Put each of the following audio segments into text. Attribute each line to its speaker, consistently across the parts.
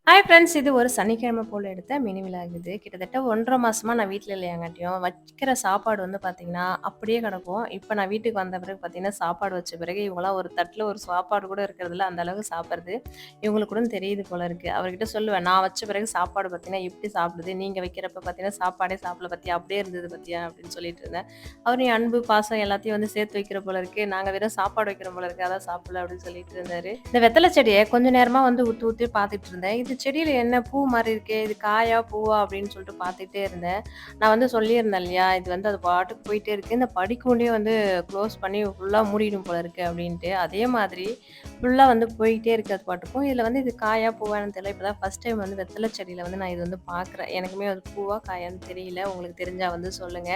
Speaker 1: Hi friends! இது ஒரு சனிக்கிழமை போல எடுத்த மினி விலாக் இது. கிட்டத்தட்ட 1 1/2 மாசமா நான் வீட்ல இல்லையாங்காட்டியும், வைக்கிற சாப்பாடு வந்து பார்த்தீங்கன்னா, அப்படியே கிடக்கும். இப்ப நான் வீட்டுக்கு வந்த பிறகு பார்த்தீங்கன்னா, சாப்பாடு வச்ச பிறகு இவங்கலாம் ஒரு தட்டுல ஒரு சாப்பாடு கூட இருக்கிறதில்ல. அந்த அளவுக்கு சாப்பிடுறது இவங்களுக்கு கூட தெரியுது போல இருக்கு. அவர்கிட்ட சொல்லுவேன், "நான் வச்ச பிறகு சாப்பாடு பார்த்தீங்கன்னா, எப்படி சாப்பிடுது? நீங்க வைக்கிறப்ப பார்த்தீங்கன்னா, சாப்பாடே சாப்பிடல பார்த்தியா? அப்படியே இருந்தது பார்த்தியா?" அப்படின்னு சொல்லிட்டு இருந்தேன். அவர், "நீ அன்பு, பாசம் எல்லாத்தையும் வந்து சேர்த்து வைக்கிற போல இருக்கு. நாங்க வெறும் சாப்பாடு வைக்கிறோம் போல இருக்கு. அதான் சாப்பிடல." அப்படின்னு சொல்லிட்டு இருந்தாரு. இந்த வெத்தல செடிய கொஞ்ச நேரமா வந்து உத்து உத்து பார்த்துட்டு இருந்தேன். இது செடியில என்ன பூ மாரி இருக்கே! இது காயா? பூவா? அப்படின்னு சொல்லிட்டு பார்த்துட்டே இருந்தேன். நான் வந்து சொல்லியிருந்தேன் இல்லையா? இது வந்து அது பாட்டுக்கு போயிட்டே இருக்கு. இந்த படிக்கூண்டையும் வந்து க்ளோஸ் பண்ணி ஃபுல்லா மூடிடும் போல இருக்கு அப்படின்ட்டு. அதே மாதிரி ஃபுல்லா வந்து போயிட்டே இருக்கு அது பாட்டுக்கும். இதில வந்து இது காயா? பூவான்னு தெரியல. இப்ப தான் ஃபர்ஸ்ட் டைம் வந்து வெத்தல செடியில வந்து நான் இது வந்து பார்க்குறேன். எனக்குமே அது பூவா? காயான்னு தெரியல. உங்களுக்கு தெரிஞ்சா வந்து சொல்லுங்க.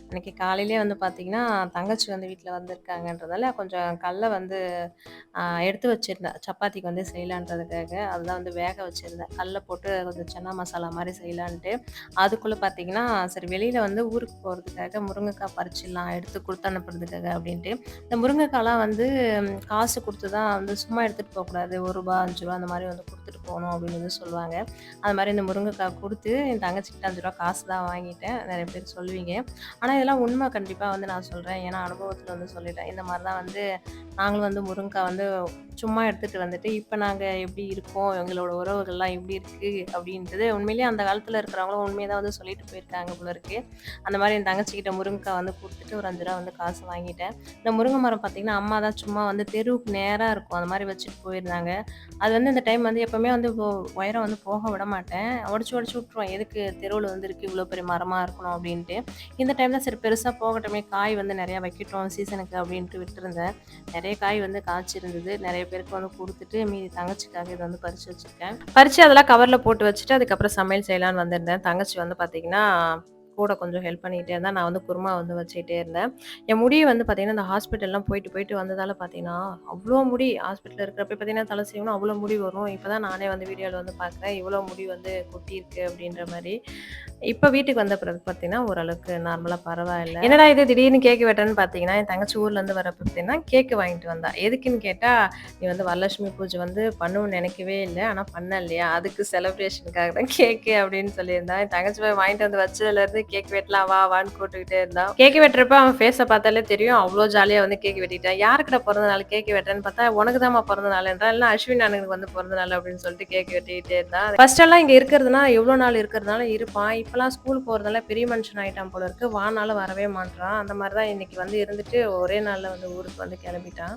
Speaker 1: அன்னைக்கு காலையிலேயே வந்து பார்த்தீங்கன்னா, தங்கச்சி வந்து வீட்ல வந்திருக்காங்கன்றதால கொஞ்சம் கடல வந்து எடுத்து வச்சிருந்தேன். சப்பாத்திக்கு வந்து செய்யலான்றதுக்காக. அதுதான் வந்து வேக வச்சிருந்தேன். கடல போட்டு கொஞ்சம் சன்னா மசாலா மாரி செய்யலான்ட்டு. அதுக்குள்ள பார்த்தீங்கன்னா, சரி வெளியில வந்து ஊருக்கு போறதுக்காக முருங்கைக்காய் பறிச்சிடலாம், எடுத்து குடுத்து அனுப்புறதுக்காக அப்படின்ட்டு. இந்த முருங்கைக்காலாம் வந்து காசு குடுத்து தான் வந்து சும்மா எடுத்துட்டு போக்கூடாது. ரூ. 1 ரூ. 5 அந்த மாரி வந்து குடுத்துட்டு போணும் அப்படின்னு வந்து சொல்லுவாங்க. அது மாரி இந்த முருங்கைக்காய் குடுத்து என் தங்கச்சிக்கிட்ட ரூ. 5 காசு தான் வாங்கிட்டேன். நெறைய பேர் சொல்லுவீங்க. ஆனா இதெல்லாம் உண்மை கண்டிப்பா வந்து நான் சொல்றேன். ஏன்னா அனுபவத்துல வந்து சொல்லிட்டேன். இந்த மாரி தான் வந்து நாங்களும் வந்து முருங்கைக்காய் வந்து சும்மா எடுத்துட்டு வந்துட்டு, இப்ப நாங்க எப்படி இருக்கோம், எங்களோட உறவுகள்லாம் எப்படி இருக்கு அப்படின்றது உண்மையிலேயே அந்த காலத்துல இருக்கிறவங்களும் உண்மைய தான் வந்து சொல்லிட்டு போயிருக்காங்க போல இருக்கு. அந்த மாரி என் தங்கச்சிக்கிட்ட முருங்கைக்காய் வந்து குடுத்துட்டு ஒரு ரூ. 5 வந்து காசு வாங்கிட்டேன். இந்த முருங்கை மரம் பார்த்தீங்கன்னா, அம்மா தான் சும்மா வந்து தெருவுக்கு நேரா இருக்கும். அந்த மாரி வச்சுட்டு போயிருந்தாங்க. அது வந்து இந்த டைம் வந்து எப்பவுமே வந்து உயரம் வந்து போக விட மாட்டேன். உடைச்சு உடைச்சு விட்டுருவேன். எதுக்கு தெருவுல வந்து இருக்கு இவ்வளோ பெரிய மரமா இருக்கணும் அப்படின்ட்டு. இந்த டைம் தான் சரி பெருசா போகட்டுமே, காய் வந்து நெறையா வைக்கட்டும் சீசனுக்கு அப்படின்ட்டு விட்டுருந்தேன். நெறைய காய் வந்து காய்ச்சிருந்தது. நெறைய பேருக்கு வந்து குடுத்துட்டு, மீதி தங்கச்சிக்காக இத வந்து பறிச்சு வச்சிருக்கேன். பறிச்சு அதெல்லாம் கவர்ல போட்டு வச்சுட்டு, அதுக்கப்புறம் சமையல் செய்யலான்னு வந்திருந்தேன். தங்கச்சி வந்து பார்த்தீங்கன்னா, கூட கொஞ்சம் ஹெல்ப் பண்ணிட்டே இருந்தா. நான் வந்து குருமா வந்து வச்சுக்கிட்டே இருந்தேன். என் முடி வந்து பார்த்தீங்கன்னா, இந்த ஹாஸ்பிட்டல்லாம் போயிட்டு, போயிட்டு வந்ததால பார்த்தீங்கன்னா, அவ்ளோ முடி ஹாஸ்பிட்டல்ல இருக்கிறப்ப பார்த்தீங்கன்னா, தல சீவுனா அவ்ளோ முடி வரும். இப்ப தான் நானே வந்து வீடியோல வந்து பார்க்குறேன். இவ்ளோ முடி வந்து கொட்டியிருக்கு அப்படின்ற மாரி. இப்ப வீட்டுக்கு வந்த பிறகு பார்த்தீங்கன்னா, ஓரளவுக்கு நார்மலா பரவாயில்ல. என்னடா இது திடீர்னு கேக் வெட்டுறேன்னு பார்த்தீங்கன்னா, என் தங்கச்சி ஊர்லேருந்து வரப்ப பார்த்தீங்கன்னா, கேக் வாங்கிட்டு வந்தா. எதுக்குன்னு கேட்டா, "நீ வந்து வரலட்சுமி பூஜை வந்து பண்ணுவேன்னு நினைக்கவே இல்ல. ஆனா பண்ண இல்லையா? அதுக்கு செலிப்ரேஷனுக்காக தான் கேக்கு" அப்படின்னு சொல்லியிருந்தா. என் தங்கச்சி போய் வாங்கிட்டு வந்து வச்சதுலேருந்து கேக் வெட்டலாம் வா வான்னு கூப்பிட்டுக்கிட்டே இருந்தா. கேக் வெட்டுறப்ப அவன் ஃபேஸ பார்த்தாலே தெரியும். அவ்ளோ ஜாலியா வந்து கேக் வெட்டிட்டான். "யாருக்குடா பிறந்த நாள் கேக் வெட்டுறேன்னு?" பார்த்தா, "உனக்கு தாம்மா பிறந்த நாளுன்றா." "இல்ல அஸ்வின் அண்ணனுக்கு வந்து பிறந்த நாள்" அப்படின்னு சொல்லிட்டு கேக் வெட்டிக்கிட்டே இருந்தா. ஃபர்ஸ்ட் எல்லாம் இங்க இருக்கிறதுனா, எவ்வளோ நாள் இருக்கிறதுனால இருப்பான். இப்பலாம் ஸ்கூல் போறதால பெரிய மனுஷன் ஆயிட்டான் போல இருக்கு. வானாலும் வரவே மாட்றான். அந்த மாரி தான் இன்னைக்கு வந்து இருந்துட்டு ஒரே நாள்ல வந்து ஊருக்கு வந்து கிளம்பிட்டான்.